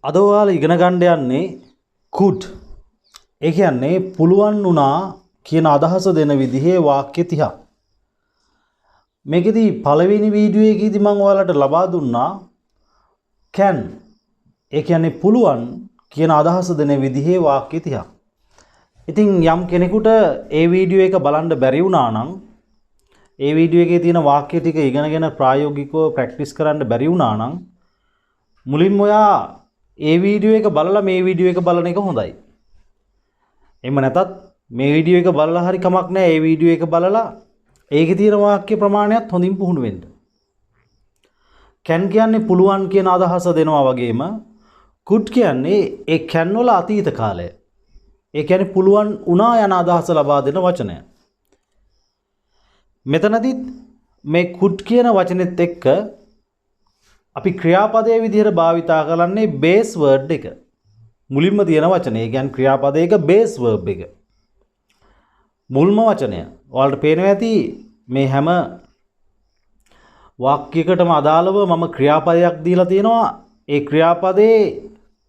අද ඔයාලා ඉගෙන ගන්න යන්නේ could. ඒ කියන්නේ පුළුවන් වුණා කියන අදහස දෙන විදිහේ වාක්‍ය 30. මේකෙදි පළවෙනි වීඩියෝ එකේදී මම ඔයාලට ලබා දුන්නා can. ඒ කියන්නේ පුළුවන් කියන අදහස දෙන විදිහේ වාක්‍ය 30. ඉතින් යම් කෙනෙකුට ඒ වීඩියෝ එක බලන්න බැරි වුණා නම් ඒ වීඩියෝ එකේ තියෙන වාක්‍ය ටික ඉගෙනගෙන ප්‍රායෝගිකව ප්‍රැක්ටිස් කරන්න බැරි වුණා නම් මුලින්ම ඔයා ඒ වීඩියෝ එක බලලා මේ වීඩියෝ එක බලන එක හොඳයි. එහෙම නැතත් මේ වීඩියෝ එක බලලා හරි කමක් නැහැ. ඒ වීඩියෝ එක බලලා ඒකේ තියෙන වාක්‍ය ප්‍රමාණයත් හොඳින් පුහුණු වෙන්න. can කියන්නේ පුළුවන් කියන අදහස දෙනවා වගේම could කියන්නේ ඒ can වල අතීත කාලය. ඒ කියන්නේ පුළුවන් වුණා යන අදහස ලබා දෙන වචනය. මෙතනදිත් මේ could කියන වචනේත් එක්ක අපි ක්‍රියාපදයේ විදිහට භාවිතා කරන්නේ base word එක. මුලින්ම තියෙන වචනේ. ඒ කියන්නේ ක්‍රියාපදයක base verb එක. මුල්ම වචනය. ඔයාලට පේනවා ඇති මේ හැම වාක්‍යයකටම අදාළව මම ක්‍රියාපදයක් දීලා තියෙනවා. ඒ ක්‍රියාපදේ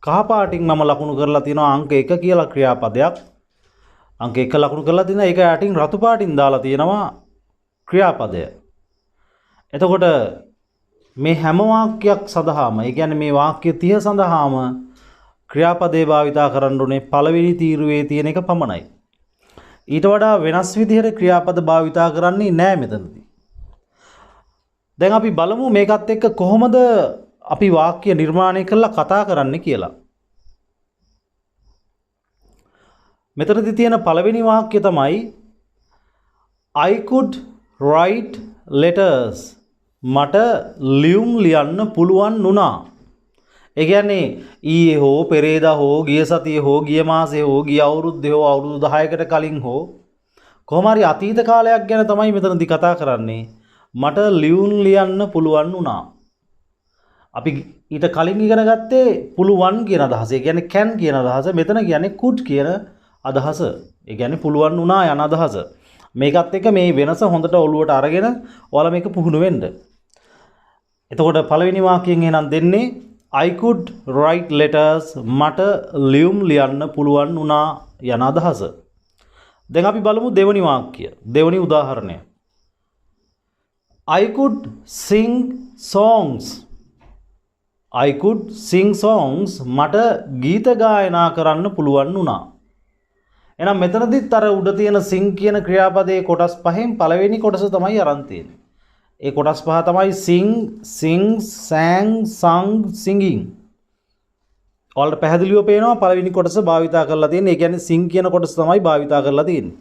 කහ පාටින් මම ලකුණු කරලා තියෙනවා අංක 1 කියලා ක්‍රියාපදයක්. අංක 1 ලකුණු කරලා තියෙනවා. ඒක යටින් රතු පාටින් දාලා තියෙනවා ක්‍රියාපදය. එතකොට මේ හැම වාක්‍යයක් සඳහාම ඒ කියන්නේ මේ වාක්‍ය 30 සඳහාම ක්‍රියාපදේ භාවිතා කරන්න ඕනේ පළවෙනි තීරුවේ තියෙන එක පමණයි. ඊට වඩා වෙනස් විදිහට ක්‍රියාපද භාවිතා කරන්නේ නැහැ මෙතනදී. දැන් අපි බලමු මේකත් එක්ක කොහොමද අපි වාක්‍ය නිර්මාණය කරලා කතා කරන්නේ කියලා. මෙතනදී තියෙන පළවෙනි වාක්‍ය තමයි I could write letters. මට ලියුම් ලියන්න පුළුවන් වුණා. ඒ කියන්නේ ඊයේ හෝ පෙරේදා හෝ ගිය සතියේ හෝ ගිය මාසේ හෝ ගිය අවුරුද්දේ හෝ අවුරුදු 10කට කලින් හෝ කොහොම හරි අතීත කාලයක් ගැන තමයි මෙතනදී කතා කරන්නේ. මට ලියුම් ලියන්න පුළුවන් වුණා. අපි ඊට කලින් ඉගෙන ගත්තේ පුළුවන් කියන අදහස. ඒ කියන්නේ can කියන අදහස. මෙතන කියන්නේ could කියන අදහස. ඒ කියන්නේ පුළුවන් වුණා යන අදහස. මේකත් එක්ක මේ වෙනස හොඳට ඔළුවට අරගෙන ඔයාලා මේක පුහුණු වෙන්න. එතකොට පළවෙනි වාක්‍යයෙන් එහෙනම් දෙන්නේ I could write letters. මට ලියුම් ලියන්න පුළුවන් වුණා යන අදහස. දැන් අපි බලමු දෙවෙනි වාක්‍ය. දෙවෙනි උදාහරණය. I could sing songs. I could sing songs. මට ගීත ගායනා කරන්න පුළුවන් වුණා. එහෙනම් මෙතනදිත් අර උඩ තියෙන sing කියන ක්‍රියාපදයේ කොටස් පහෙන් පළවෙනි කොටස තමයි අරන් තියෙන්නේ. ඒ කොටස් පහ තමයි sing, sings, sang, sung, singing. ඔයාලට පැහැදිලිව පේනවා පළවෙනි කොටස භාවිතා කරලා තියෙන්නේ. ඒ කියන්නේ sing කියන කොටස තමයි භාවිතා කරලා තියෙන්නේ.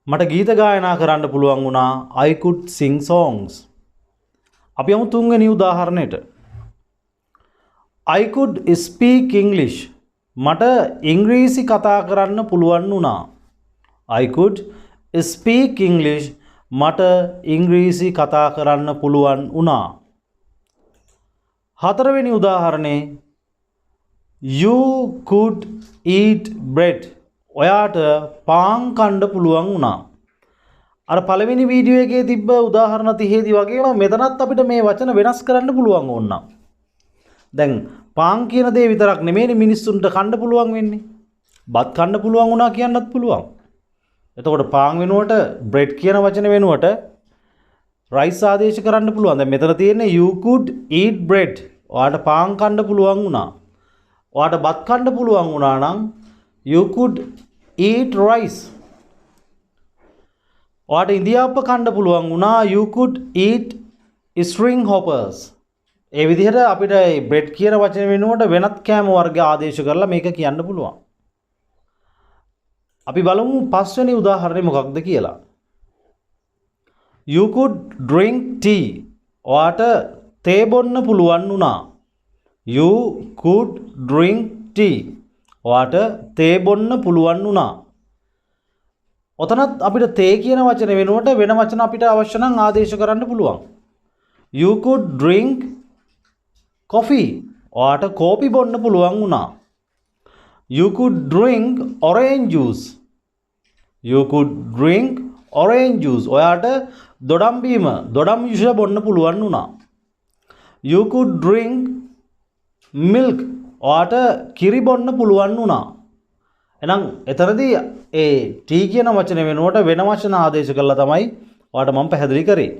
මට ගීත ගායනා කරන්න පුළුවන් වුණා. I could sing songs. අපි යමු තුන්වෙනි උදාහරණයට. I could speak English. මට ඉංග්‍රීසි කතා කරන්න පුළුවන් වුණා. I could speak English. මට ඉංග්‍රීසි කතා කරන්න පුළුවන් වුණා. හතරවෙනි උදාහරණේ You could eat bread. ඔයාට පාන් කන්න පුළුවන් වුණා. අර පළවෙනි වීඩියෝ එකේ තිබ්බ උදාහරණ 30 දී වගේම මෙතනත් අපිට මේ වචන වෙනස් කරන්න පුළුවන් ඕන. දැන් පාන් කියන දේ විතරක් නෙමෙයි මිනිස්සුන්ට කන්න පුළුවන් වෙන්නේ. බත් කන්න පුළුවන් වුණා කියන්නත් පුළුවන්. එතකොට පාන් වෙනුවට bread කියන වචන වෙනුවට rice ආදේශ කරන්න පුළුවන්. දැන් මෙතන තියෙන්නේ you could eat bread. ඔයාට පාන් කන්න පුළුවන් වුණා. ඔයාට බත් කන්න පුළුවන් වුණා නම් you could eat rice. ඔයාට ඉඳිආප්ප කන්න පුළුවන් වුණා. you could eat string hoppers. ඒ විදිහට අපිට bread කියන වචන වෙනුවට වෙනත් කෑම වර්ග ආදේශ කරලා මේක කියන්න පුළුවන්. අපි බලමු පස්වෙනි උදාහරණය මොකක්ද කියලා. You could drink tea. ඔයාට තේ බොන්න පුළුවන් වුණා. You could drink tea. ඔයාට තේ බොන්න පුළුවන් වුණා. ඔතනත් අපිට තේ කියන වචන වෙනුවට වෙන වචන අපිට අවශ්‍ය නම් ආදේශ කරන්න පුළුවන්. You could drink coffee. ඔයාට කෝපි බොන්න පුළුවන් වුණා. You could drink orange juice. You could drink orange juice. ඔයාට දොඩම් බීම දොඩම් යුෂ බොන්න පුළුවන් වුණා. You could drink milk. ඔයාට කිරි බොන්න පුළුවන් වුණා. එහෙනම් එතරදී ඒ ටී කියන වචනේ වෙනුවට වෙන වචන ආදේශ කළා තමයි ඔයාට මම පැහැදිලි කරේ.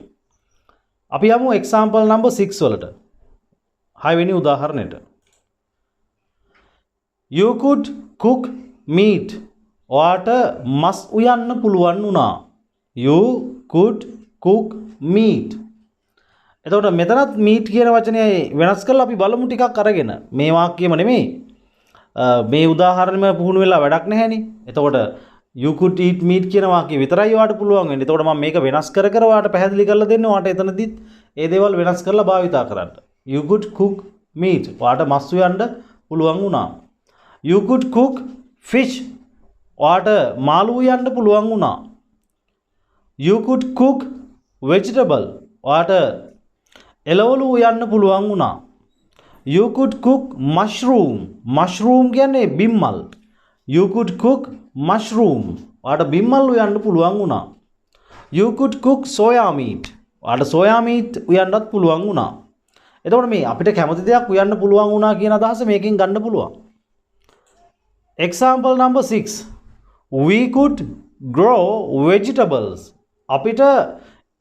අපි යමු example number 6 වලට. 6 වෙනි උදාහරණයට. You could cook meat. ඔයාට මස් උයන්න පුළුවන් වුණා. You could cook meat. එතකොට මෙතනත් meat කියන වචනේ වෙනස් කරලා අපි බලමු ටිකක් අරගෙන. මේ වාක්‍යෙම නෙමෙයි. මේ උදාහරණෙම පුහුණු වෙලා වැඩක් නැහැනේ. එතකොට you could eat meat කියන වාක්‍ය විතරයි ඔයාට පුළුවන් වෙන්නේ. එතකොට මම මේක වෙනස් කර කර ඔයාට පැහැදිලි කරලා දෙන්නේ. ඔයාට එතනදිත් ඒ දේවල් වෙනස් කරලා භාවිතා කරන්න. You could cook meat. ඔයාට මස් උයන්න පුළුවන් වුණා. You could cook fish. ඔයාට මාළු උයන්න පුළුවන් වුණා. You could cook vegetable. ඔයාට එළවලු උයන්න පුළුවන් වුණා. You could cook mushroom. Mushroom කියන්නේ බිම්මල්. You could cook mushroom. ඔයාට බිම්මල් උයන්න පුළුවන් වුණා. You could cook soya meat. ඔයාට soya meat උයන්නත් පුළුවන් වුණා. එතකොට මේ අපිට කැමති දෙයක් උයන්න පුළුවන් වුණා කියන අදහස මේකෙන් ගන්න පුළුවන්. Example number 6. We could grow vegetables. අපිට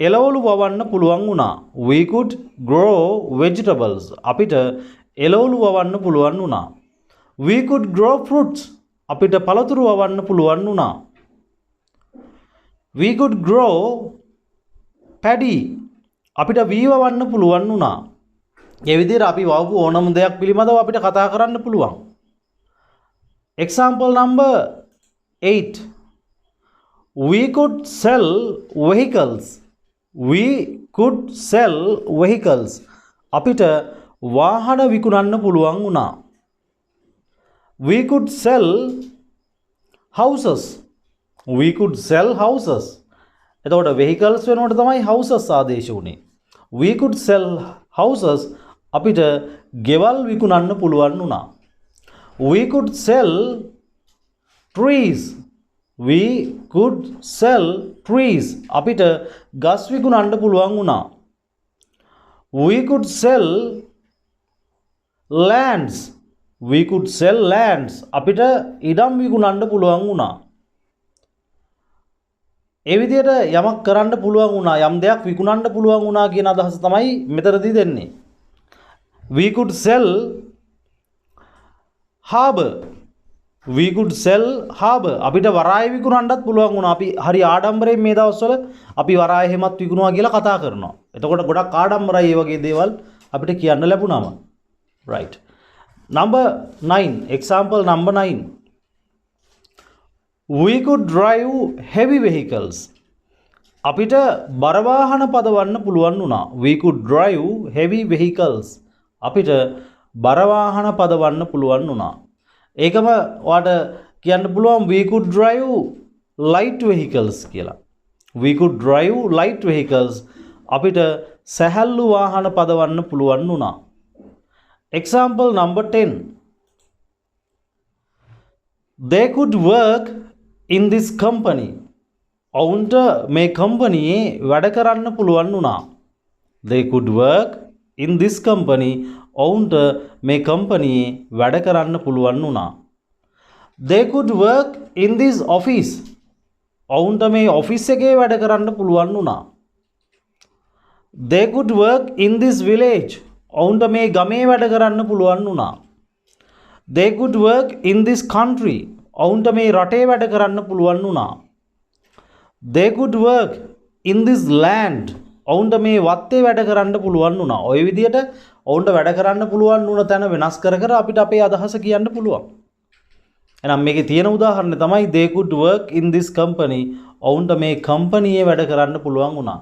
එළවලු වවන්න පුළුවන් වුණා. We could grow vegetables. අපිට එළවලු වවන්න පුළුවන් වුණා. We could grow fruits. අපිට පළතුරු වවන්න පුළුවන් වුණා. We could grow paddy. අපිට වී වවන්න පුළුවන් වුණා. ඒ විදිහට අපි වවපු ඕනම දෙයක් පිළිබඳව අපිට කතා කරන්න පුළුවන්. Example number 8. We could sell vehicles. We could sell vehicles. අපිට වාහන විකුණන්න පුළුවන් වුණා. We could sell houses. We could sell houses. එතකොට vehicles වෙනකොට තමයි houses ආදේශ වුනේ. We could sell houses. අපිට ගෙවල් විකුණන්න පුළුවන් වුණා. We could sell trees. We could sell trees. අපිට ගස් විකුණන්න පුළුවන් වුණා. We could sell lands. We could sell lands. අපිට ඉඩම් විකුණන්න පුළුවන් වුණා. ඒ විදිහට යමක් කරන්න පුළුවන් වුණා, යම් දෙයක් විකුණන්න පුළුවන් වුණා කියන අදහස තමයි මෙතනදී දෙන්නේ. We could sell harbor. We could sell harbor. අපිට වරාය විකුණන්නත් පුළුවන් වුණා. අපි හරි ආඩම්බරයෙන් මේ දවස්වල අපි වරාය හැමත් විකුණුවා කියලා කතා කරනවා. එතකොට ගොඩක් ආඩම්බරයි මේ වගේ දේවල් අපිට කියන්න ලැබුණාම. Right. Number 9. Example number 9. We could drive heavy vehicles. අපිට බර වාහන පදවන්න පුළුවන් වුණා. We could drive heavy vehicles. අපිට බර වාහන පදවන්න පුළුවන් වුණා. ඒකම ඔයාට කියන්න පුළුවන් we could drive light vehicles කියලා. We could drive light vehicles. අපිට සැහැල්ලු වාහන පදවන්න පුළුවන් වුණා. Example number 10. They could work in this company. ඔවුන්ට මේ කම්පැනියේ වැඩ කරන්න පුළුවන් වුණා. They could work in this company. ඔවුන්ට මේ කම්පැනියේ වැඩ කරන්න පුළුවන් වුණා. They could work in this office. ඔවුන්ට මේ ඔෆිස් එකේ වැඩ කරන්න පුළුවන් වුණා. They could work in this village. ඔවුන්ට මේ ගමේ වැඩ කරන්න පුළුවන් වුණා. They could work in this country. ඔවුන්ට මේ රටේ වැඩ කරන්න පුළුවන් වුණා. They could work in this land. ඔවුන්ට මේ වත්තේ වැඩ කරන්න පුළුවන් වුණා. ඔය විදිහට ඔවුන්ට වැඩ කරන්න පුළුවන් වුණ තැන වෙනස් කර කර අපිට අපේ අදහස කියන්න පුළුවන්. එහෙනම් මේකේ තියෙන උදාහරණය තමයි they could work in this company. ඔවුන්ට මේ කම්පැනියේ වැඩ කරන්න පුළුවන් වුණා.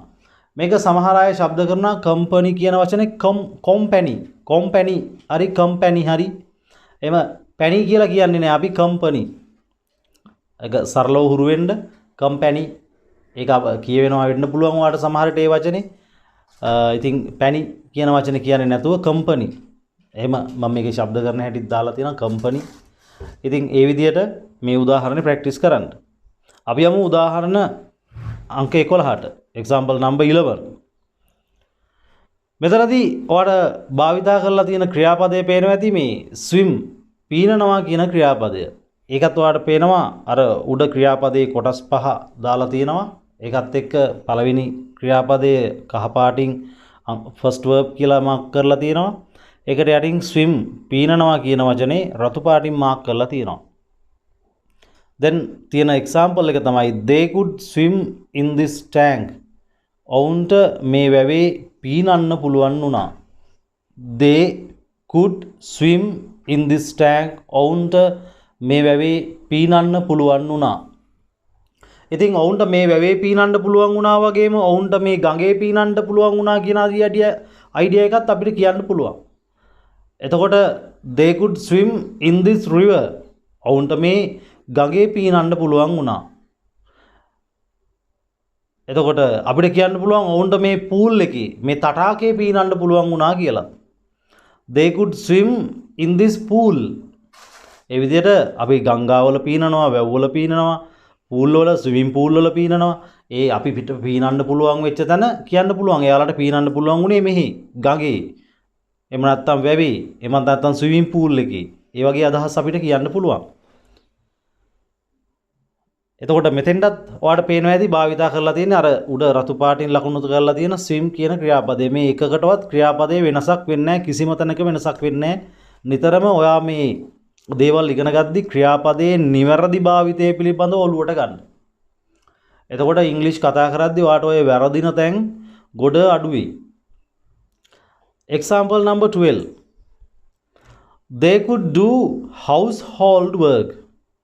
මේක සමහර අය ශබ්ද කරනවා කම්පැනි කියන වචනේ කොම්පැනි හරි කම්පැනි හරි එම පැණි කියලා කියන්නේ නෑ අපි කම්පැනි. ඒක සරලව හුරු වෙන්න කම්පැනි ඒක කියවෙනවා වෙන්න පුළුවන් ඔයාලට සමහරට ඒ වචනේ. ඉතින් පැණි කියන වචනේ කියන්නේ නැතුව කම්පැනි. එහෙම මම මේකේ ශබ්ද කරන හැටිත් දාලා තියෙනවා කම්පැනි. ඉතින් ඒ විදිහට මේ උදාහරණේ ප්‍රැක්ටිස් කරන්න. අපි යමු උදාහරණ අංක 11ට. Example number 11. මෙතනදී ඔයාලට භාවිතා කරලා තියෙන ක්‍රියාපදයේ පේනවා ඇති මේ swim පීනනවා කියන ක්‍රියාපදය. ඒකත් ඔයාලට පේනවා අර උඩ ක්‍රියාපදයේ කොටස් පහ දාලා තියෙනවා. ඒකත් එක්ක පළවෙනි ක්‍රියාපදයේ කහ පාටින් first verb කියලා මාක් කරලා තියෙනවා. ඒකට යටින් swim පීනනවා කියන වචනේ රතු පාටින් මාක් කරලා තියෙනවා. then තියෙන example එක තමයි they could swim in this tank. ඔවුන්ට මේ වැවේ පීනන්න පුළුවන් වුණා. they could swim in this tank. ඔවුන්ට මේ වැවේ පීනන්න පුළුවන් වුණා. ඉතින් ඔවුන්ට මේ වැවේ පීනන්න පුළුවන් වුණා වගේම ඔවුන්ට මේ ගඟේ පීනන්න පුළුවන් වුණා කියන අයිඩියා එකත් අපිට කියන්න පුළුවන්. එතකොට they could swim in this river. ඔවුන්ට මේ ගඟේ පීනන්න පුළුවන් වුණා. එතකොට අපිට කියන්න පුළුවන් ඔවුන්ට මේ pool එකේ මේ තටාකේ පීනන්න පුළුවන් වුණා කියලා. they could swim in this pool. ඒ විදිහට අපි ගංගාවල පීනනවා, වැව්වල පීනනවා, pool වල swimming pool වල පීනනවා. ඒ අපි පිට පීනන්න පුළුවන් වෙච්ච තැන කියන්න පුළුවන් එයාලට පීනන්න පුළුවන් උනේ මෙහි ගඟේ. එහෙම නැත්නම් වැවේ, එහෙම නැත්නම් swimming pool එකේ. ඒ වගේ අදහස් අපිට කියන්න පුළුවන්. එතකොට මෙතෙන්ටත් ඔයාලට පේනවා ඇති භාවිතා කරලා තියෙන අර උඩ රතු පාටින් ලකුණු කරලා තියෙන swim කියන ක්‍රියාපදේ. මේ එකකටවත් ක්‍රියාපදේ වෙනසක් වෙන්නේ නැහැ. කිසිම තැනක වෙනසක් වෙන්නේ නැහැ. නිතරම ඔයා මේ දේවල් ඉගෙන ගද්දි ක්‍රියාපදයේ නිවැරදි භාවිතය පිළිබඳව ඔළුවට ගන්න. එතකොට ඉංග්‍රීසි කතා කරද්දී ඔයාට ඔය වැරදින තැන් ගොඩ අඩුයි. Example number 12. They could do household work.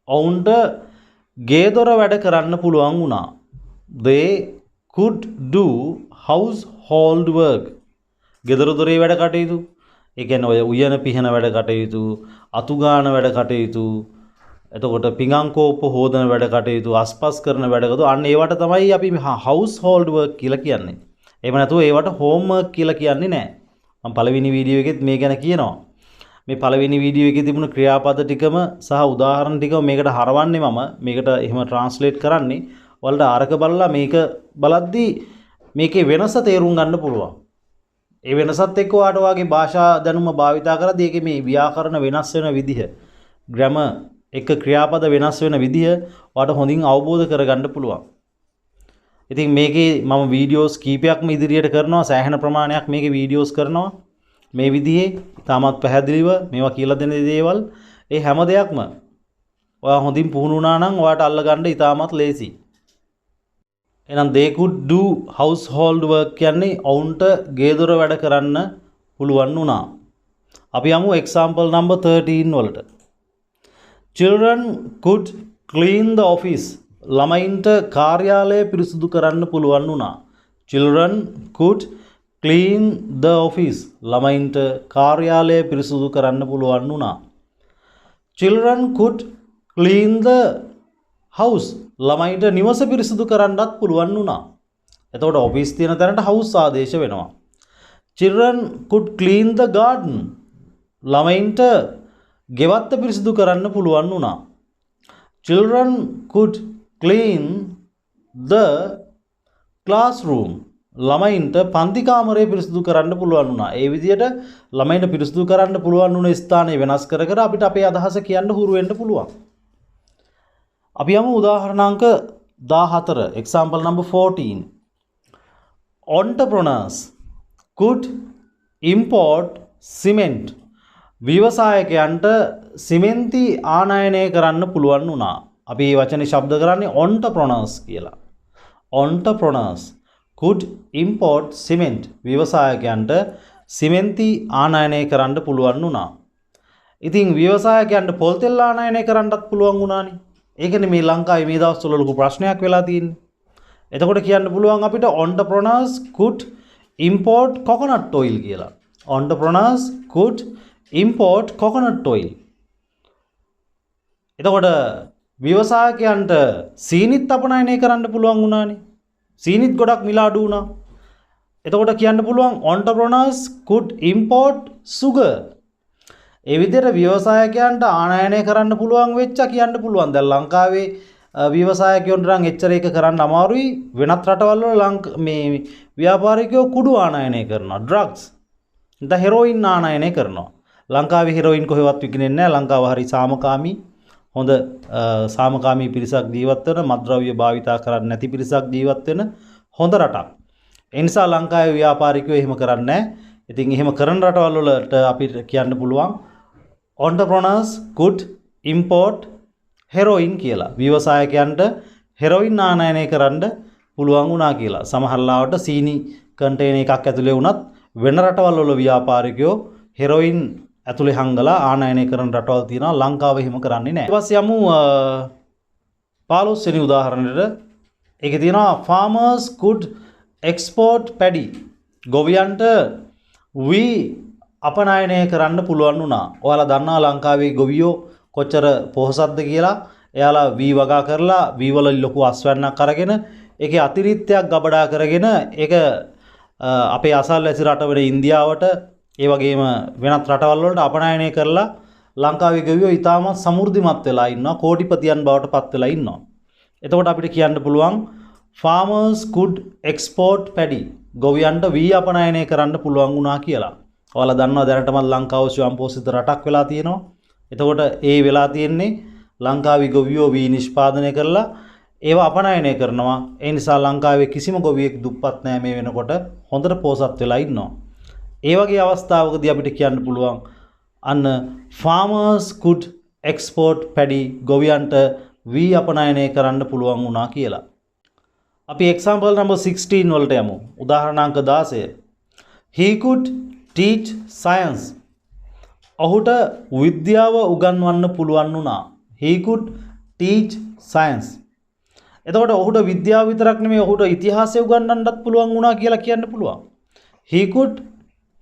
ඔවුන්ට ගේ දොර වැඩ කරන්න පුළුවන් වුණා. They could do household work. ගෙදර දොරේ වැඩ කටයුතු. ඒ කියන්නේ ඔය උයන පිහන වැඩ කටයුතු, අතු ගාන වැඩ කටයුතු, එතකොට පිඟන් කෝප්ප හොදන වැඩ කටයුතු, අස්පස් කරන වැඩ කටයුතු අන්න ඒවට තමයි අපි household work කියලා කියන්නේ. එහෙම නැතුව ඒවට homework කියලා කියන්නේ නැහැ. මම පළවෙනි වීඩියෝ එකෙත් මේ ගැන කියනවා. මේ පළවෙනි වීඩියෝ එකේ තිබුණු ක්‍රියාපද ටිකම සහ උදාහරණ ටිකම මේකට හරවන්නේ මම මේකට එහෙම ට්‍රාන්ස්ලේට් කරන්නේ. ඔයාලට අරක බලලා මේක බලද්දී මේකේ වෙනස තේරුම් ගන්න පුළුවන්. ඒ වෙනසත් එක්ක ඔයාට ඔයාගේ භාෂා දැනුම භාවිතා කරද්දී ඒකේ මේ ව්‍යාකරණ වෙනස් වෙන විදිහ, ග්‍රැමර් එක ක්‍රියාපද වෙනස් වෙන විදිහ ඔයාට හොඳින් අවබෝධ කරගන්න පුළුවන්. ඉතින් මේකේ මම වීඩියෝස් කීපයක්ම ඉදිරියට කරනවා, සෑහෙන ප්‍රමාණයක් මේකේ වීඩියෝස් කරනවා. මේ විදිහේ ඉතාමත් පැහැදිලිව මේවා කියලා දෙන දේවල් ඒ හැම දෙයක්ම ඔයා හොඳින් පුහුණු වුණා නම් ඔයාට අල්ලගන්න ඉතාමත් ලේසි. එහෙනම් they could do household work කියන්නේ ඔවුන්ට ගේ දොර වැඩ කරන්න පුළුවන් වුණා. අපි යමු example number 13 වලට. Children could clean the office. ළමයින්ට කාර්යාලය පිරිසිදු කරන්න පුළුවන් වුණා. Children could clean the office. ළමයින්ට කාර්යාලය පිරිසිදු කරන්න පුළුවන් වුණා. Children could clean the house. ළමයින්ට නිවස පිරිසිදු කරන්නත් පුළුවන් වුණා. එතකොට office තියෙන තැනට house ආදේශ වෙනවා. Children could clean the garden. ළමයින්ට ගෙවත්ත පිරිසිදු කරන්න පුළුවන් වුණා. Children could clean the classroom. ළමයින්ට පන්ති කාමරය පිරිසිදු කරන්න පුළුවන් වුණා. ඒ විදිහට ළමයින්ට පිරිසිදු කරන්න පුළුවන් වුණ ස්ථානය වෙනස් කර කර අපිට අපේ අදහස කියන්න හුරු වෙන්න පුළුවන්. අපි යමු උදාහරණාංක 14. Example number 14. Entrepreneurs could import cement. ව්‍යවසායකයන්ට සිමෙන්ති ආනයනය කරන්න පුළුවන් වුණා. අපි මේ වචනේ ශබ්ද කරන්නේ entrepreneurs කියලා. Entrepreneurs could import cement. ව්‍යවසායකයන්ට සිමෙන්ති ආනයනය කරන්න පුළුවන් වුණා. ඉතින් ව්‍යවසායකයන්ට පොල් තෙල් ආනයනය කරන්නත් පුළුවන් වුණානේ. ඒකනේ මේ ලංකාවේ මේ දවස්වල ලොකු ප්‍රශ්නයක් වෙලා තියෙන්නේ. එතකොට කියන්න පුළුවන් අපිට entrepreneurs could import coconut oil කියලා. Entrepreneurs could import coconut oil. එතකොට ව්‍යවසායකයන්ට සීනිත් අපනයනය කරන්න පුළුවන් වුණානේ. සීනිත් ගොඩක් මිල අඩු වුණා. එතකොට කියන්න පුළුවන් entrepreneurs could import sugar. ඒ විදිහට ව්‍යවසායකයන්ට ආනයනය කරන්න පුළුවන් වෙච්ච කියන්න පුළුවන්. දැන් ලංකාවේ ව්‍යවසායකයන්ට නම් එච්චර එක කරන්න අමාරුයි. වෙනත් රටවල් වල මේ ව්‍යාපාරිකයෝ කුඩු ආනයනය කරනවා ඩ්‍රග්ස්. නැත්නම් හෙරෝයින් ආනයනය කරනවා. ලංකාවේ හෙරෝයින් කොහෙවත් විකිනෙන්නේ නැහැ. ලංකාව හරි සාමකාමී හොඳ සාමකාමී පිරිසක් ජීවත් වෙන මත්ද්‍රව්‍ය භාවිතා කරන්නේ නැති පිරිසක් ජීවත් වෙන හොඳ රටක්. ඒ නිසා ලංකාවේ ව්‍යාපාරිකයෝ එහෙම කරන්නේ නැහැ. ඉතින් එහෙම කරන රටවල් වලට අපිට කියන්න පුළුවන් entrepreneurs could import heroin කියලා. ව්‍යවසායකයන්ට හෙරෝයින් ආනයනය කරන්න පුළුවන් වුණා කියලා. සමහර ලාවට සීනි කන්ටේනර් එකක් ඇතුලේ වුණත් වෙන රටවල් වල ව්‍යාපාරිකයෝ හෙරෝයින් ඇතුලේ හංගලා ආනයනය කරන රටවල් තියෙනවා. ලංකාව එහෙම කරන්නේ නැහැ. ඊට පස්සේ යමු 15 වෙනි උදාහරණයට. ඒකේ තියෙනවා farmers could export paddy. ගොවියන්ට වී අපනයනය කරන්න පුළුවන් වුණා. ඔයාලා දන්නවා ලංකාවේ ගොවියෝ කොච්චර පොහොසත්ද කියලා. එයාලා වී වගා කරලා වී වල ලොකු අස්වැන්නක් අරගෙන ඒකේ අතිරික්තයක් ගබඩා කරගෙන ඒක අපේ අසල්වැසි රට වෙන ඉන්දියාවට ඒ වගේම වෙනත් රටවල් වලට අපනයනය කරලා ලංකාවේ ගොවියෝ ඉතාමත් සමෘද්ධිමත් වෙලා ඉන්නවා. කෝටිපතියන් බවට පත් වෙලා ඉන්නවා. එතකොට අපිට කියන්න පුළුවන් farmers could export paddy. ගොවියන්ට වී අපනයනය කරන්න පුළුවන් වුණා කියලා. ඔයාලා දන්නවා දැනටමත් ලංකාව ස්වයංපෝෂිත රටක් වෙලා තියෙනවා. එතකොට ඒ වෙලා තියෙන්නේ ලංකාවේ ගොවියෝ වී නිෂ්පාදනය කරලා ඒවා අපනයනය කරනවා. ඒ නිසා ලංකාවේ කිසිම ගොවියෙක් දුප්පත් නැහැ මේ වෙනකොට. හොඳට පෝසත් වෙලා ඉන්නවා. ඒ වගේ අවස්ථාවකදී අපිට කියන්න පුළුවන් අන්න farmers could export paddy. ගොවියන්ට වී අපනයනය කරන්න පුළුවන් වුණා කියලා. අපි example number 16 වලට යමු. උදාහරණාංක 16. He could teach science. ඔහුට විද්‍යාව උගන්වන්න පුළුවන් වුණා. He could teach science. එතකොට ඔහුට විද්‍යාව විතරක් නෙමෙයි ඔහුට ඉතිහාසය උගන්වන්නත් පුළුවන් වුණා කියලා කියන්න පුළුවන්. He could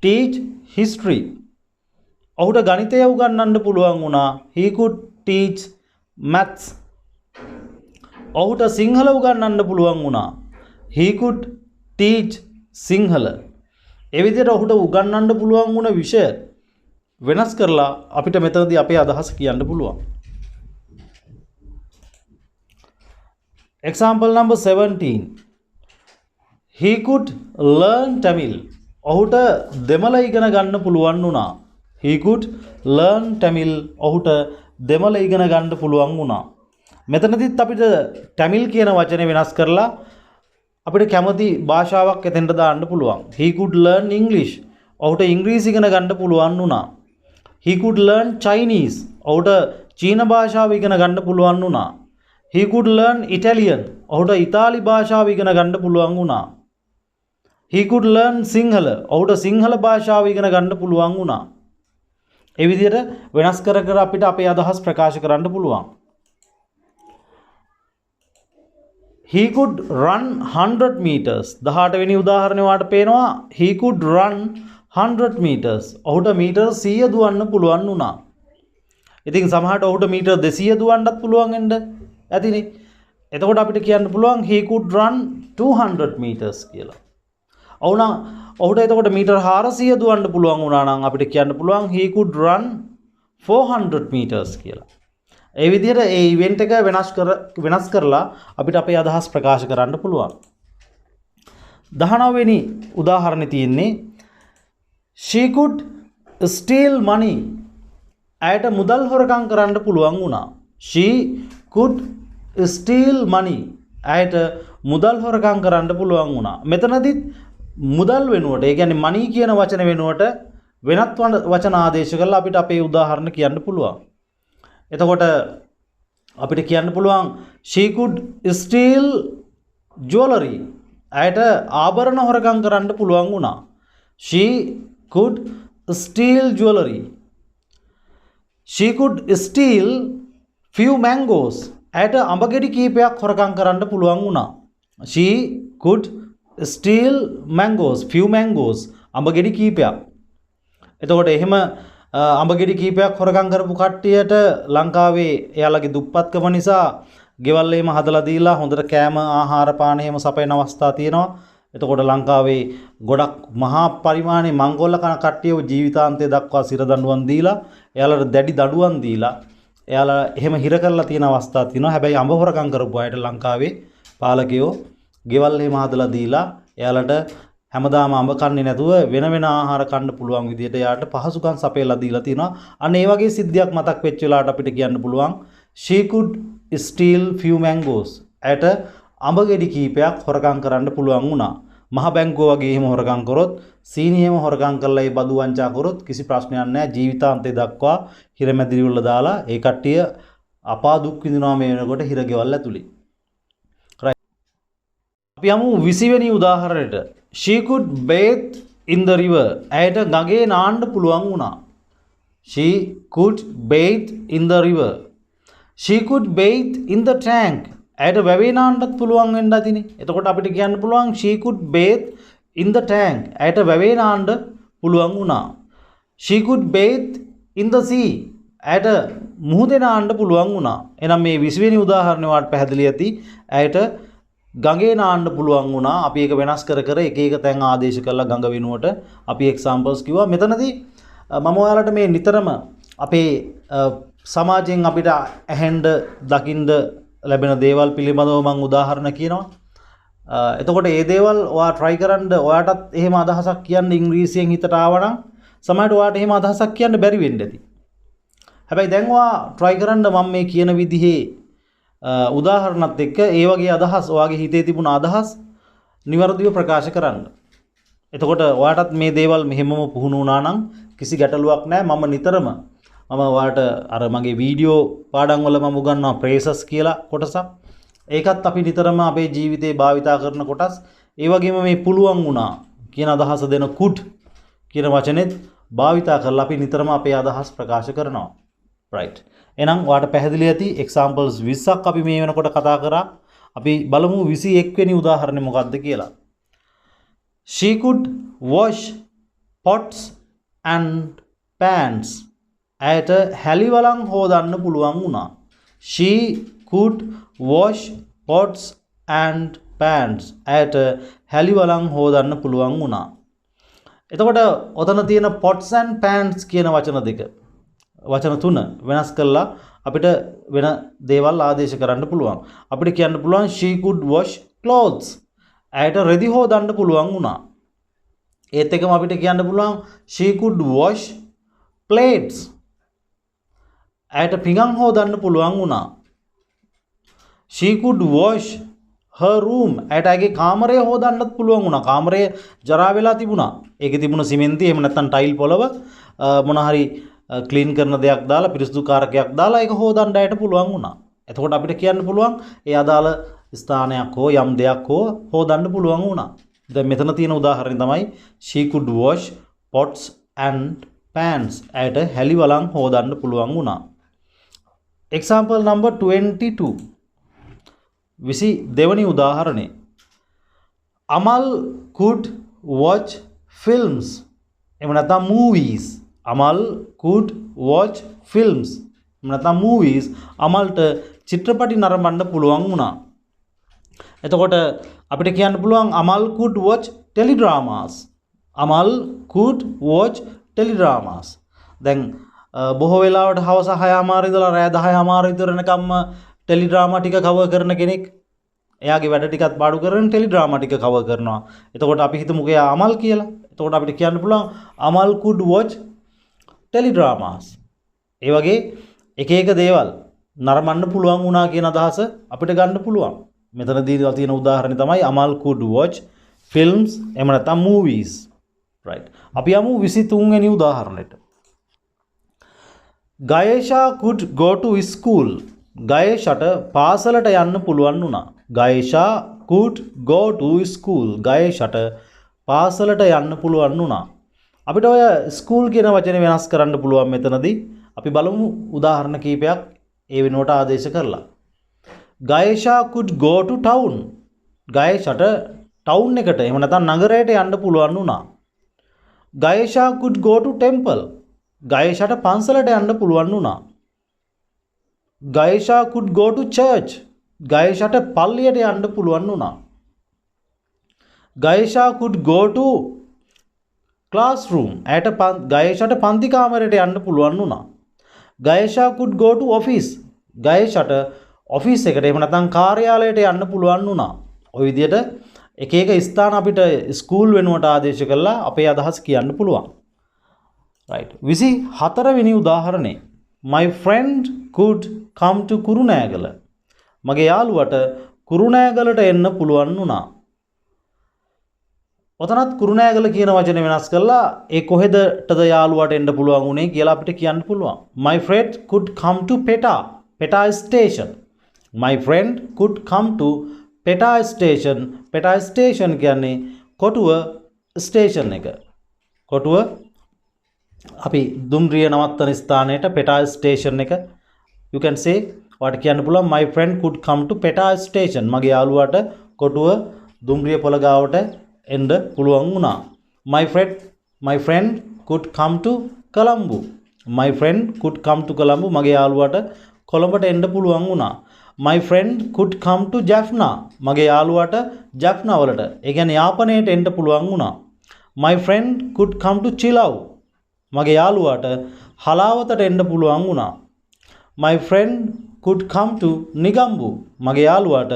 teach history. ඔහුට ගණිතය උගන්වන්න පුළුවන් වුණා. He could teach maths. ඔහුට සිංහල උගන්වන්න පුළුවන් වුණා. He could teach Sinhala. ඒ විදිහට ඔහුට උගන්වන්න පුළුවන් වුණ විෂය වෙනස් කරලා අපිට මෙතනදී අපේ අදහස කියන්න පුළුවන්. Example number 17. He could learn Tamil. ඔහුට දෙමළ ඉගෙන ගන්න පුළුවන් වුණා. He could learn Tamil. ඔහුට දෙමළ ඉගෙන ගන්න පුළුවන් වුණා. මෙතනදිත් අපිට Tamil කියන වචනේ වෙනස් කරලා අපිට කැමති භාෂාවක් එතෙන්ට දාන්න පුළුවන්. He could learn English. ඔහුට ඉංග්‍රීසි ඉගෙන ගන්න පුළුවන් වුණා. He could learn Chinese. ඔහුට චීන භාෂාව ඉගෙන ගන්න පුළුවන් වුණා. He could learn Italian. ඔහුට ඉතාලි භාෂාව ඉගෙන ගන්න පුළුවන් වුණා. He could learn Sinhala. ඔහුට සිංහල භාෂාව ඉගෙන ගන්න පුළුවන් වුණා. ඒ විදිහට වෙනස් කර කර අපිට අපේ අදහස් ප්‍රකාශ කරන්න පුළුවන්. He could run 100 meters. 18 වෙනි උදාහරණය වාට පේනවා he could run 100 meters. ඔහුට මීටර් 100 දුවන්න පුළුවන් වුණා. ඉතින් සමහරට ඔහුට මීටර් 200 දුවන්නත් පුළුවන් වෙන්න ඇතිනේ. එතකොට අපිට කියන්න පුළුවන් he could run 200 meters කියලා. ඔහුට එතකොට මීටර් 400 දුවන්න පුළුවන් වුණා නම් අපිට කියන්න පුළුවන් he could run 400 meters කියලා. ඒ විදිහට ඒ ඉවෙන්ට් එක වෙනස් කරලා අපිට අපේ අදහස් ප්‍රකාශ කරන්න පුළුවන්. 19 වෙනි උදාහරණේ තියෙන්නේ she could steal money. ඇයට මුදල් හොරකම් කරන්න පුළුවන් වුණා. she could steal money. ඇයට මුදල් හොරකම් කරන්න පුළුවන් වුණා. මෙතනදිත් මුදල් වෙනුවට ඒ කියන්නේ money කියන වචන වෙනුවට වෙනත් වචන ආදේශ කරලා අපිට අපේ උදාහරණ කියන්න පුළුවන්. එතකොට අපිට කියන්න පුළුවන් she could steal jewelry. ඇයට ආභරණ හොරකම් කරන්න පුළුවන් වුණා. she could steal jewelry. she could steal few mangoes. ඇයට අඹ ගෙඩි කීපයක් හොරකම් කරන්න පුළුවන් වුණා. she could steal mangoes, few mangoes. අඹ ගෙඩි කීපයක්. එතකොට එහෙම අඹ ගෙඩි කීපයක් හොරකම් කරපු කට්ටියට ලංකාවේ එයාලගේ දුප්පත්කම නිසා ගෙවල් එහෙම හදලා දීලා හොඳට කෑම ආහාර පාන එහෙම සපයන අවස්ථා තියෙනවා. එතකොට ලංකාවේ ගොඩක් මහා පරිමාණයේ මංගොල්ල කන කට්ටියව ජීවිතාන්තය දක්වා සිර දඬුවම් දීලා එයාලට දැඩි දඬුවම් දීලා එයාලා එහෙම හිර කරලා තියෙන අවස්ථා තියෙනවා. හැබැයි අඹ හොරකම් කරපු අයට ලංකාවේ පාලකයෝ ගෙවල් එහෙම හදලා දීලා එයාලට හැමදාම අඹ කන්නේ නැතුව වෙන වෙන ආහාර කන්න පුළුවන් විදිහට එයාට පහසුකම් සපයලා දීලා තිනවා. අන්න ඒ වගේ සිද්ධියක් මතක් වෙච්ච වෙලාවට අපිට කියන්න පුළුවන් she could steal few mangoes. ඇයට අඹ ගෙඩි කීපයක් හොරකම් කරන්න පුළුවන් වුණා. මහ බැංකුව වගේ එහෙම හොරකම් කරොත් සීනියෙම හොරකම් කරලා ඒ බදු වංචා කරොත් කිසි ප්‍රශ්නයක් නැහැ. ජීවිතාන්තය දක්වා හිරමැදිරි වල දාලා ඒ කට්ටිය අපා දුක් විඳිනවා මේ වෙනකොට හිරගෙවල් ඇතුලේ. අපි යමු 20 වෙනි උදාහරණයට. She could bathe in the river. ඇයට ගඟේ නාන්න පුළුවන් වුණා. She could bathe in the river. She could bathe in the tank. ඇයට වැවේ නාන්නත් පුළුවන් වෙන්න ඇතිනේ. එතකොට අපිට කියන්න පුළුවන් she could bathe in the tank. ඇයට වැවේ නාන්න පුළුවන් වුණා. She could bathe in the sea. ඇයට මුහුදේ නාන්න පුළුවන් වුණා. එහෙනම් මේ 20 වෙනි උදාහරණය වාට පැහැදිලි ඇති. ඇයට ගඟේ නාන්න පුළුවන් වුණා. අපි ඒක වෙනස් කර කර එක එක තැන් ආදේශ කරලා ගඟ වෙනුවට අපි එක්සැම්පල්ස් කිව්වා. මෙතනදී මම ඔයාලට මේ නිතරම අපේ සමාජයෙන් අපිට ඇහෙන්න දකින්න ලැබෙන දේවල් පිළිබඳව මම උදාහරණ කියනවා. එතකොට මේ දේවල් ඔයා try කරන්න ඔයාටත් එහෙම අදහසක් කියන්න ඉංග්‍රීසියෙන් හිතට ආවනම් සමහරට ඔයාට එහෙම අදහසක් කියන්න බැරි වෙන්න ඇති. හැබැයි දැන් ඔයා try කරන්න මම මේ කියන විදිහේ උදාහරණත් එක්ක ඒ වගේ අදහස් ඔයාගේ හිතේ තිබුණ අදහස් නිවැරදිව ප්‍රකාශ කරන්න. එතකොට ඔයාටත් මේ දේවල් මෙහෙමම පුහුණු වුණා නම් කිසි ගැටලුවක් නැහැ. මම නිතරම ඔයාට අර මගේ වීඩියෝ පාඩම් වල මම උගන්වනවා ප්‍රේසස් කියලා කොටසක්. ඒකත් අපි නිතරම අපේ ජීවිතේ භාවිතා කරන කොටස්. ඒ වගේම මේ පුළුවන් වුණා කියන අදහස දෙන could කියන වචනේත් භාවිතා කරලා අපි නිතරම අපේ අදහස් ප්‍රකාශ කරනවා. right. එහෙනම් ඔයාට පැහැදිලි ඇති examples 20ක් අපි මේ වෙනකොට කතා කරා. අපි බලමු 21 වෙනි උදාහරණය මොකක්ද කියලා. She could wash pots and pans. ඇයට හැලි වලන් හොදන්න පුළුවන් වුණා. She could wash pots and pans. ඇයට හැලි වලන් හොදන්න පුළුවන් වුණා. එතකොට ඔතන තියෙන pots and pans කියන වචන තුන වෙනස් කරලා අපිට වෙන දේවල් ආදේශ කරන්න පුළුවන්. අපිට කියන්න පුළුවන් she could wash clothes. ඇයට රෙදි හොදන්න පුළුවන් වුණා. ඒත් එකම අපිට කියන්න පුළුවන් she could wash plates. ඇයට පිඟන් හොදන්න පුළුවන් වුණා. she could wash her room. ඇයට ඇගේ කාමරය හොදන්නත් පුළුවන් වුණා. කාමරය ජරා වෙලා තිබුණා. ඒකේ තිබුණ සිමෙන්ති එහෙම නැත්නම් ටයිල් පොළව මොන හරි ක්ලීන් කරන දෙයක් දාලා පිරිසිදු කාරකයක් දාලා ඒක හොදන්න ඇයට පුළුවන් වුණා. එතකොට අපිට කියන්න පුළුවන් ඒ අදාළ ස්ථානයක් හෝ යම් දෙයක් හෝ හොදන්න පුළුවන් වුණා. දැන් මෙතන තියෙන උදාහරණය තමයි she could wash pots and pans. ඇයට හැලි වලන් හොදන්න පුළුවන් වුණා. example number 22. 22 වෙනි උදාහරණය. Amal could watch films. එහෙම නැත්නම් movies. Amal could watch films. නැත්නම් movies. අමල්ට චිත්‍රපටි නරඹන්න පුළුවන් වුණා. එතකොට අපිට කියන්න පුළුවන් Amal could watch teledramas. Amal could watch teledramas. දැන් බොහෝ වෙලාවට හවස 6:00 ඉඳලා රෑ 10:00 විතර වෙනකම්ම ටෙලිඩ්‍රාමා ටික කවර් කරන කෙනෙක් එයාගේ වැඩ ටිකත් පාඩු කරගෙන ටෙලිඩ්‍රාමා ටික කවර් කරනවා. එතකොට අපි හිතමුකෝ එයා අමල් කියලා. එතකොට අපිට කියන්න පුළුවන් Amal could watch teledramas. ඒ වගේ එක එක දේවල් නරඹන්න පුළුවන් වුණා කියන අදහස අපිට ගන්න පුළුවන්. මෙතනදී තියෙන උදාහරණය තමයි Amal could watch films එහෙම නැත්නම් movies. right. අපි යමු 23 වෙනි උදාහරණයට. Gaesha could go to school. Gaeshaට පාසලට යන්න පුළුවන් වුණා. Gaesha could go to school. Gaeshaට පාසලට යන්න පුළුවන් වුණා. අපිට ඔය ස්කූල් කියන වචනේ වෙනස් කරන්න පුළුවන් මෙතනදී. අපි බලමු උදාහරණ කීපයක් ඒ වෙනුවට ආදේශ කරලා. Gaesha could go to town. Gaeshaට ටවුන් එකට එහෙම නැත්නම් නගරයට යන්න පුළුවන් වුණා. Gaesha could go to temple. Gaeshaට පන්සලට යන්න පුළුවන් වුණා. Gaesha could go to church. Gaeshaට පල්ලියට යන්න පුළුවන් වුණා. Gaesha could go to classroom. Gaeshaට පන්ති කාමරයට යන්න පුළුවන් වුණා. Gaesha could go to office. Gaeshaට ඔෆිස් එකට එහෙම නැත්නම් කාර්යාලයට යන්න පුළුවන් වුණා. ওই විදිහට එක එක ස්ථාන අපිට ස්කූල් වෙනුවට ආදේශ කළා අපේ අදහස් කියන්න පුළුවන්. right 24 වෙනි උදාහරණේ my friend could come to Kurunegala. මගේ යාළුවට කුරුණෑගලට එන්න පුළුවන් වුණා. ඔතනත් කුරුණෑගල කියන වචනේ වෙනස් කරලා ඒ කොහෙදටද යාළුවාට එන්න පුළුවන් උනේ කියලා අපිට කියන්න පුළුවන්. My friend could come to Peta station. My friend could come to Peta station. Peta station කියන්නේ කොටුව ස්ටේෂන් එක. කොටුව අපි දුම්රිය නවත්තන ස්ථානයට Peta station එක. You can say what කියන්න පුළුවන් my friend could come to Peta station. මගේ යාළුවාට කොටුව දුම්රිය පොළ ගාවට එන්න පුළුවන් වුණා. My friend could come to Colombo. My friend could come to Colombo. මගේ යාළුවාට කොළඹට එන්න පුළුවන් වුණා. My friend could come to Jaffna. මගේ යාළුවාට Jaffna වලට ඒ කියන්නේ යාපනයට එන්න පුළුවන් වුණා. My friend could come to Chilaw. මගේ යාළුවාට හලාවතට එන්න පුළුවන් වුණා. My friend could come to Nigambu. මගේ යාළුවාට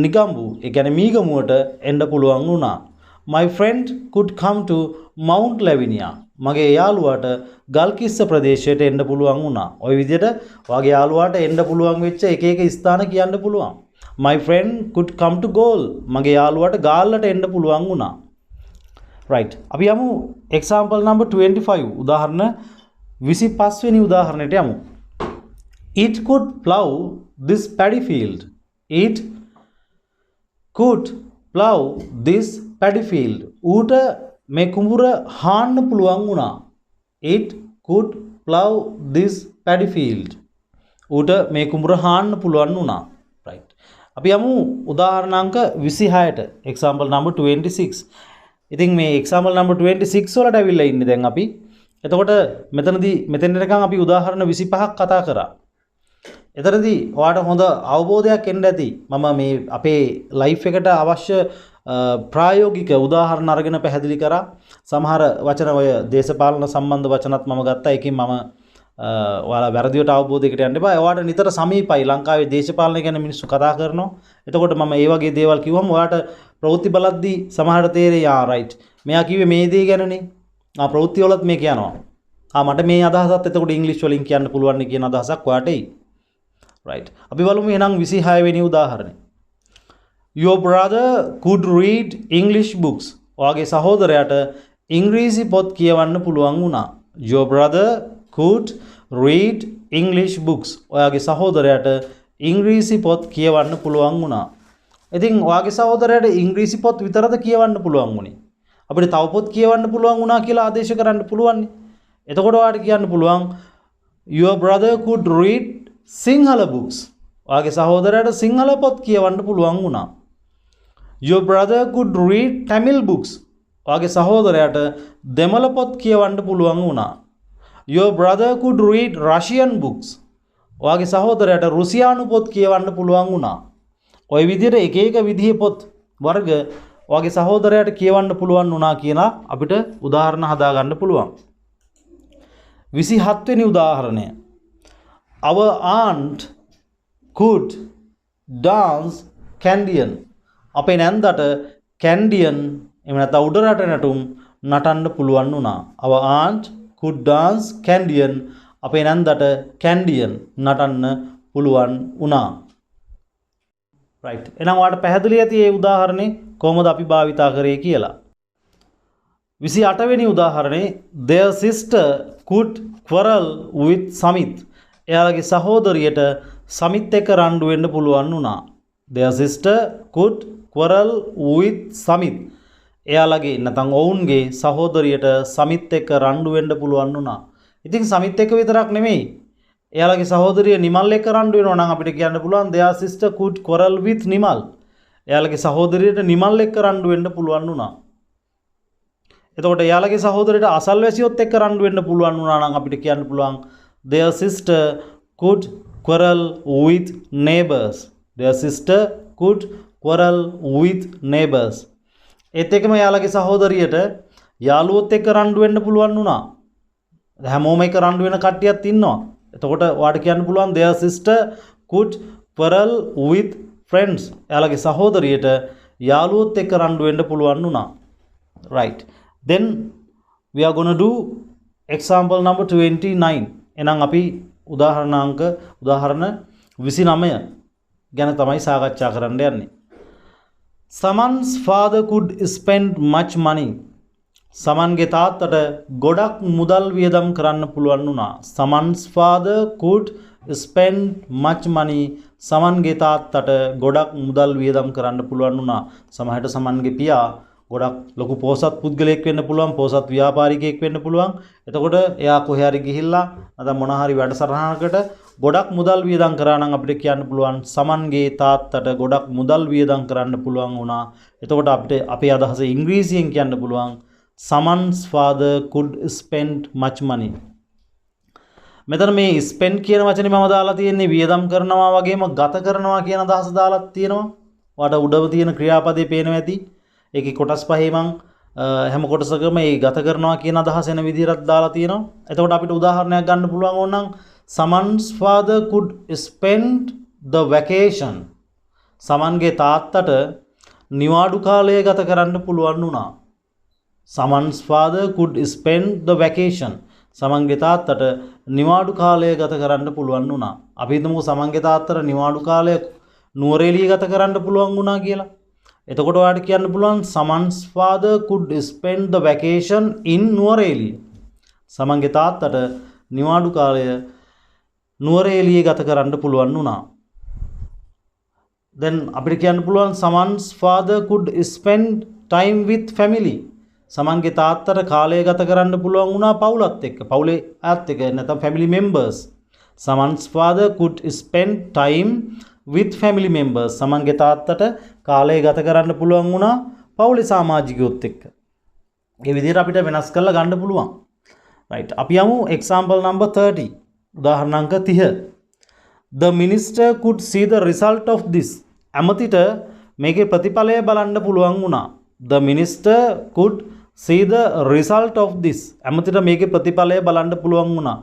නිගම්බු ඒ කියන්නේ මීගමුවට එන්න පුළුවන් වුණා. My friend could come to Mount Lavinia. මගේ යාළුවාට ගල්කිස්ස ප්‍රදේශයට එන්න පුළුවන් වුණා. ওই විදිහට ඔයාගේ යාළුවාට එන්න පුළුවන් වෙච්ච එක එක ස්ථාන කියන්න පුළුවන්. My friend could come to Galle. මගේ යාළුවාට ගාල්ලට එන්න පුළුවන් වුණා. right අපි යමු example number 25 උදාහරණ 25 වෙනි උදාහරණයට යමු. It could plow this paddy field. It could plow this paddy field. ඌට මේ කුඹුර හාන්න පුළුවන් වුණා. It could plow this paddy field. ඌට මේ කුඹුර හාන්න පුළුවන් වුණා. right අපි යමු උදාහරණ අංක 26ට example number 26. ඉතින් මේ example number 26 වලට ඇවිල්ලා ඉන්නේ දැන් අපි. එතකොට මෙතනදී මෙතෙන් එනකන් අපි උදාහරණ 25ක් කතා කරා. එතනදී ඔයාට හොඳ අවබෝධයක් එන්න ඇති. මම මේ අපේ ලයිෆ් එකට අවශ්‍ය ප්‍රායෝගික උදාහරණ අරගෙන පැහැදිලි කරා. සමහර වචන ඔය දේශපාලන සම්බන්ධ වචනත් මම ගත්තා. ඒකෙන් මම ඔයාලා වැරදිවට අවබෝධයකට යන්න එපා. ඔයාට නිතර සමීපයි ලංකාවේ දේශපාලනය ගැන මිනිස්සු කතා කරනවා. එතකොට මම ඒ වගේ දේවල් කිව්වම ඔයාට ප්‍රවෘත්ති බලද්දී සමහරට තේරෙයි ආ රයිට්. මෙයා කිව්වේ මේ දේ ගැනනේ. ප්‍රවෘත්ති වලත් මේ කියනවා. මට මේ අදහසත් එතකොට ඉංග්‍රීසි වලින් කියන්න පුළුවන් නේ කියන අදහසක් ඔයාට එයි. right අපි බලමු එහෙනම් 26 වෙනි උදාහරණය. Your brother could read English books. ඔයාගේ සහෝදරයාට ඉංග්‍රීසි පොත් කියවන්න පුළුවන් වුණා. Your brother could read English books. ඔයාගේ සහෝදරයාට ඉංග්‍රීසි පොත් කියවන්න පුළුවන් වුණා. ඉතින් ඔයාගේ සහෝදරයාට ඉංග්‍රීසි පොත් විතරද කියවන්න පුළුවන් වුණේ? අපිට තව පොත් කියවන්න පුළුවන් වුණා කියලා ආදේශ කරන්න පුළුවන්. එතකොට ඔයාට කියන්න පුළුවන් Your brother could read Sinhala books. ඔයාගේ සහෝදරයාට සිංහල පොත් කියවන්න පුළුවන් වුණා. Your brother could read Tamil books. ඔයාගේ සහෝදරයාට දෙමළ පොත් කියවන්න පුළුවන් වුණා. Your brother could read Russian books. ඔයාගේ සහෝදරයාට රුසියානු පොත් කියවන්න පුළුවන් වුණා. ওই විදිහට එක එක විදිහේ පොත් වර්ග ඔයාගේ සහෝදරයාට කියවන්න පුළුවන් වුණා කියලා අපිට උදාහරණ හදා ගන්න පුළුවන්. 27 වෙනි උදාහරණය. Our aunt could dance Candian. අපේ නැන්දට Candian එහෙම නැත්නම් උඩරට නැටුම් නටන්න පුළුවන් වුණා. Our aunt could dance Candian. අපේ නැන්දට Candian නටන්න පුළුවන් වුණා. right එහෙනම් ඔයාලට පැහැදිලි ඇති මේ උදාහරණේ කොහොමද අපි භාවිතා කරේ කියලා. 28 වෙනි උදාහරණේ their sister could quarrel with Samit. එයාලගේ සහෝදරියට සමිත් එක්ක රණ්ඩු වෙන්න පුළුවන් වුණා. Their sister could quarrel with Samit. එයාලගේ නැත්නම් ඔවුන්ගේ සහෝදරියට සමිත් එක්ක රණ්ඩු වෙන්න පුළුවන් වුණා. ඉතින් සමිත් එක්ක විතරක් නෙමෙයි. එයාලගේ සහෝදරිය නිමල් එක්ක රණ්ඩු වෙනවා නම් අපිට කියන්න පුළුවන් their sister could quarrel with Nimal. එයාලගේ සහෝදරියට නිමල් එක්ක රණ්ඩු වෙන්න පුළුවන් වුණා. එතකොට එයාලගේ සහෝදරියට අසල්වැසියොත් එක්ක රණ්ඩු වෙන්න පුළුවන් වුණා නම් අපිට කියන්න පුළුවන් their sister could quarrel with neighbors. Their sister could quarrel with neighbors. ඒත් එක්කම යාළුවගේ සහෝදරියට යාළුවොත් එක්ක රණ්ඩු වෙන්න පුළුවන් වුණා. හැමෝම එක්ක රණ්ඩු වෙන කට්ටියක් ඉන්නවා. එතකොට ඔයාට කියන්න පුළුවන් their sister could quarrel with friends. යාළුවගේ සහෝදරියට යාළුවොත් එක්ක රණ්ඩු වෙන්න පුළුවන් වුණා. right. then we are going to do example number 29. එහෙනම් අපි උදාහරණ 29 ගැන තමයි සාකච්ඡා කරන්න යන්නේ. Saman's father could spend much money. සමන්ගේ තාත්තට ගොඩක් මුදල් වියදම් කරන්න පුළුවන් වුණා. Saman's father could spend much money. සමන්ගේ තාත්තට ගොඩක් මුදල් වියදම් කරන්න පුළුවන් වුණා. සමහරට සමන්ගේ පියා ගොඩක් ලොකු පොහොසත් පුද්ගලයෙක් වෙන්න පුළුවන්, පොහොසත් ව්‍යාපාරිකයෙක් වෙන්න පුළුවන්. එතකොට එයා කොහේ හරි ගිහිල්ලා නැත්නම් මොන හරි වැඩසටහනකට ගොඩක් මුදල් වියදම් කරා නම් අපිට කියන්න පුළුවන් සමන්ගේ තාත්තට ගොඩක් මුදල් වියදම් කරන්න පුළුවන් වුණා. එතකොට අපිට අපේ අදහස ඉංග්‍රීසියෙන් කියන්න පුළුවන් Saman's father could spend much money. මෙතන මේ spend කියන වචනේ මම දාලා තියෙන්නේ වියදම් කරනවා වගේම ගත කරනවා කියන අදහස දාලා තියෙනවා. ඔයාලට උඩම තියෙන ක්‍රියාපදේ පේනවා ඇති. ඒකේ කොටස් පහේ මම හැම කොටසකම මේ ගත කරනවා කියන අදහස එන විදිහට දාලා තියෙනවා. එතකොට අපිට උදාහරණයක් ගන්න පුළුවන් ඕනනම් Saman's father could spend the vacation. සමන්ගේ තාත්තට නිවාඩු කාලය ගත කරන්න පුළුවන් වුණා. Saman's father could spend the vacation. සමන්ගේ තාත්තට නිවාඩු කාලය ගත කරන්න පුළුවන් වුණා. අපි හිතමුකෝ සමන්ගේ තාත්තට නිවාඩු කාලය නුවරඑළිය ගත කරන්න පුළුවන් වුණා කියලා. එතකොට ඔයාලට කියන්න පුළුවන් Saman's father could spend the vacation in Nuwara Eliya. සමන්ගේ තාත්තට නිවාඩු කාලය නුවරඑළිය ගත කරන්න පුළුවන් වුණා. then අපිට කියන්න පුළුවන් Saman's father could spend time with family. සමන්ගේ තාත්තට කාලය ගත කරන්න පුළුවන් වුණා පවුලත් එක්ක. පවුලේ අයත් එක්ක නැත්නම් family members. Saman's father could spend time with family members. සමන්ගේ තාත්තට කාලය ගත කරන්න පුළුවන් වුණා පවුලේ සමාජිකයොත් එක්ක. මේ විදිහට අපිට වෙනස් කරලා ගන්න පුළුවන්. right. අපි යමු example number 30. උදාහරණ අංක 30. The minister could see the result of this. ඇමතිට මේකේ ප්‍රතිඵලය බලන්න පුළුවන් වුණා. The minister could see the result of this. ඇමතිට මේකේ ප්‍රතිඵලය බලන්න පුළුවන් වුණා.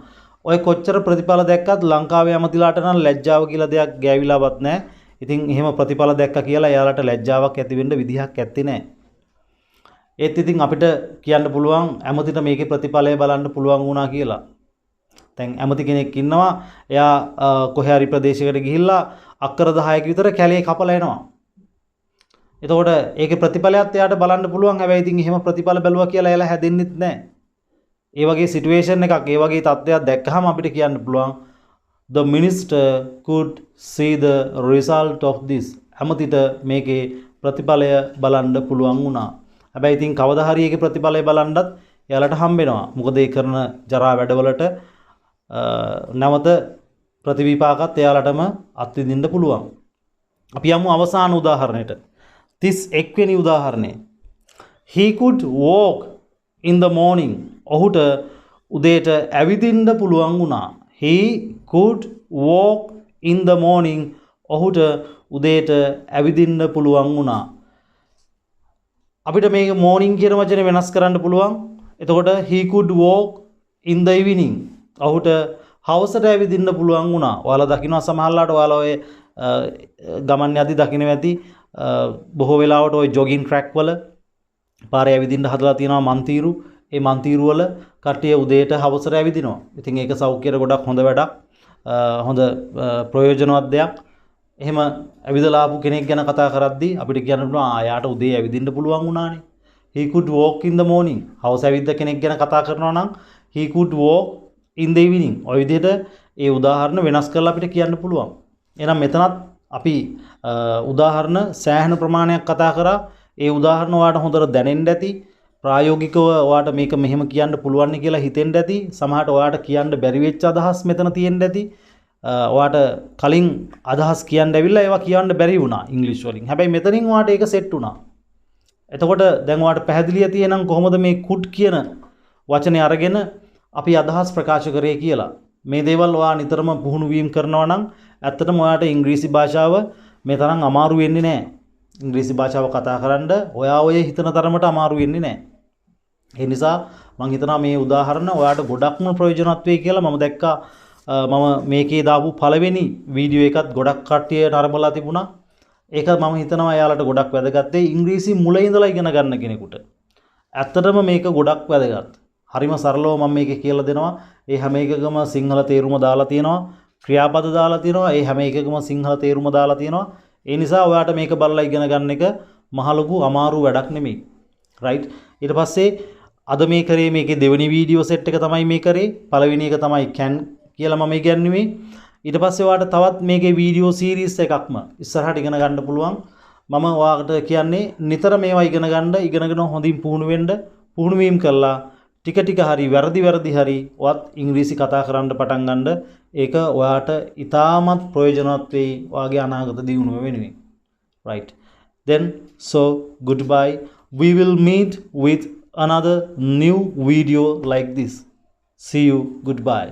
ඔය කොච්චර ප්‍රතිඵල දැක්කත් ලංකාවේ ඇමතිලාට නම් ලැජ්ජාව කියලා දෙයක් ගෑවිලාවත් නැහැ. ඉතින් එහෙම ප්‍රතිඵල දැක්ක කියලා එයාලට ලැජ්ජාවක් ඇති වෙන්න විදිහක් ඇත්තේ නැහැ. ඒත් ඉතින් අපිට කියන්න පුළුවන් ඇමතිට මේකේ ප්‍රතිඵලය බලන්න පුළුවන් වුණා කියලා. දැන් ඇමති කෙනෙක් ඉන්නවා. එයා කොහේ හරි ප්‍රදේශයකට ගිහිල්ලා අක්කර 10ක විතර කැලේ කපලා එනවා. එතකොට ඒකේ ප්‍රතිඵලයත් එයාට බලන්න පුළුවන්. හැබැයි ඉතින් එහෙම ප්‍රතිඵල බැලුවා කියලා එයාලා හැදෙන්නෙත් නැහැ. ඒ වගේ සිටුේෂන් එකක්, ඒ වගේ තත්ත්වයක් දැක්කහම අපිට කියන්න පුළුවන් the minister could see the result of this. ඇමතිට මේකේ ප්‍රතිඵලය බලන්න පුළුවන් වුණා. හැබැයි ඉතින් කවදා හරි ඒකේ ප්‍රතිඵලය බලන්නත් එයාලට හම්බ වෙනවා. මොකද ඒ කරන ජරා වැඩවලට නැවත ප්‍රතිවිපාකත් එයාලටම අත්විඳින්න පුළුවන්. අපි යමු අවසාන උදාහරණයට. 31 වෙනි උදාහරණය. He could walk in the morning. ඔහුට උදේට ඇවිදින්න පුළුවන් වුණා. He could walk in the morning. ඔහුට උදේට ඇවිදින්න පුළුවන් වුණා. අපිට මේක morning කියන වචනේ වෙනස් කරන්න පුළුවන්. එතකොට he could walk in the evening. ඔහුට හවසට ඇවිදින්න පුළුවන් වුණා. ඔයාලා දකිනවා සමහරලාට ඔයාලා ඔය ගමන් යද්දි දකින්න ඇති බොහෝ වෙලාවට ওই ජොගින් ට්‍රැක් වල පාරේ ඇවිදින්න හදලා තියෙනවා මන්තිරු. ඒ මන්තිරු වල කට්ටිය උදේට හවසට ඇවිදිනවා. ඉතින් ඒක සෞඛ්‍යයට ගොඩක් හොඳ වැඩක්. හොඳ ප්‍රයෝජනවත් දෙයක්. එහෙම ඇවිදලා ආපු කෙනෙක් ගැන කතා කරද්දී අපිට කියන්න පුළුවන් යාට උදේ ඇවිදින්න පුළුවන් වුණානේ. He could walk in the morning. හවස ඇවිද්ද කෙනෙක් ගැන කතා කරනවා නම් he could walk in the evening. ඔය විදිහට ඒ උදාහරණ වෙනස් කරලා අපිට කියන්න පුළුවන්. එහෙනම් මෙතනත් අපි උදාහරණ සෑහෙන ප්‍රමාණයක් කතා කරා. ඒ උදාහරණ ඔයාලට හොඳට දැනෙන්න ඇති. ප්‍රායෝගිකව ඔයාලට මේක මෙහෙම කියන්න පුළුවන් කියලා හිතෙන්න ඇති. සමහරට ඔයාලට කියන්න බැරි වෙච්ච අදහස් මෙතන තියෙන්න ඇති. ඔයාලට කලින් අදහස් කියන්න ඇවිල්ලා ඒවා කියන්න බැරි වුණා ඉංග්‍රීසි වලින්. හැබැයි මෙතනින් ඔයාලට ඒක සෙට් වුණා. එතකොට දැන් ඔයාලට පැහැදිලි ඇති එහෙනම් කොහොමද මේ could කියන වචනේ අරගෙන අපි අදහස් ප්‍රකාශ කරේ කියලා. මේ දේවල් ඔයා නිතරම පුහුණු වීම කරනවා නම් ඇත්තටම ඔයාට ඉංග්‍රීසි භාෂාව මේ තරම් අමාරු වෙන්නේ නැහැ. ඉංග්‍රීසි භාෂාව කතා කරන්න ඔයා ඔය හිතන තරමට අමාරු වෙන්නේ නැහැ. ඒ නිසා මම හිතනවා මේ උදාහරණ ඔයාට ගොඩක්ම ප්‍රයෝජනවත් වෙයි කියලා. මම දැක්කා මම මේකේ දාපු පළවෙනි වීඩියෝ එකත් ගොඩක් කට්ටිය නරඹලා තිබුණා. ඒක මම හිතනවා එයාලට ගොඩක් වැදගත්. ඒ ඉංග්‍රීසි මුල ඉඳලා ඉගෙන ගන්න කෙනෙකුට. ඇත්තටම මේක ගොඩක් වැදගත්. හරිම සරලව මම මේක කියලා දෙනවා. ඒ හැම එකකම සිංහල තේරුම දාලා තියෙනවා. ක්‍රියාපද දාලා තියෙනවා. ඒ හැම එකකම සිංහල තේරුම දාලා තියෙනවා. ඒ නිසා ඔයාට මේක බලලා ඉගෙන ගන්න එක මහ ලොකු අමාරු වැඩක් නෙමෙයි. රයිට්. ඊට පස්සේ අද මේ කරේ මේකේ දෙවෙනි වීඩියෝ සෙට් එක තමයි මේ කරේ. පළවෙනි එක තමයි can කියලා මම ඉගැන්වුවේ. ඊට පස්සේ ඔයාලට තවත් මේකේ වීඩියෝ සීරීස් එකක්ම ඉස්සරහට ඉගෙන ගන්න පුළුවන්. මම ඔයාලට කියන්නේ නිතර මේවා ඉගෙන ගන්න, ඉගෙනගෙන හොඳින් පුහුණු වෙන්න, පුහුණු වීම කළා ටික ටික හරි වැරදි හරි ඔයත් ඉංග්‍රීසි කතා කරන්න පටන් ගන්න. ඒක ඔයාට ඉතාමත් ප්‍රයෝජනවත් වෙයි ඔයාගේ අනාගත දියුණුව වෙනුවෙන්. Right. Then so goodbye. We will meet with another new video like this. See you. Goodbye.